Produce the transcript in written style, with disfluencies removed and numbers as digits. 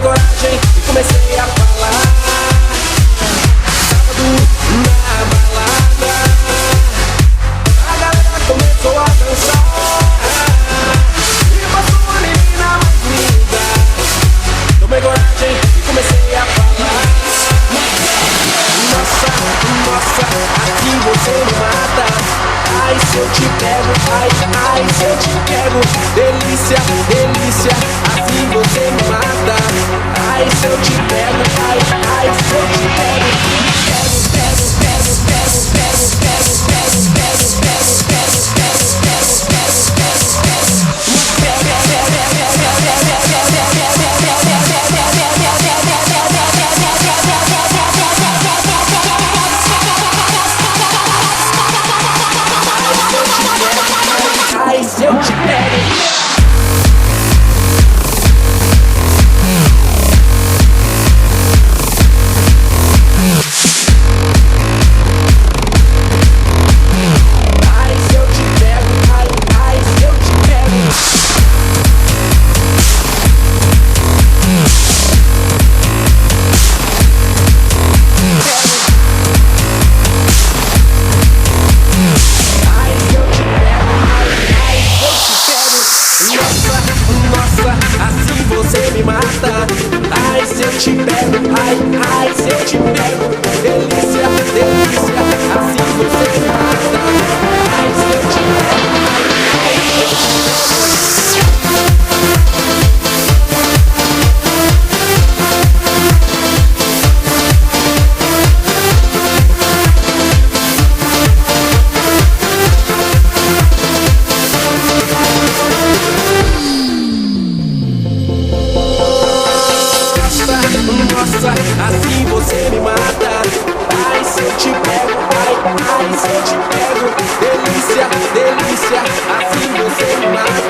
coragem e comecei a falar. Sábado na balada, a galera começou a dançar. E passou uma menina mais linda. Tomei coragem e comecei a falar. Nossa, nossa, assim você me mata. Ai, se eu te pego, ai, ai, se eu te pego. Delícia, delícia, assim você me mata. Ai, se eu te pego, ai, ai, se eu te pego. Ai, se eu te pego. Assim você me mata. Ai, se eu te pego, ai, ai, se eu te pego. Delícia, delícia, assim você me mata. Ai, se eu te pego, ai, ai, se eu te Nossa, assim você me mata. Ai, se eu te pego, ai, ai, se eu te pego. Delícia, delícia, assim você me mata.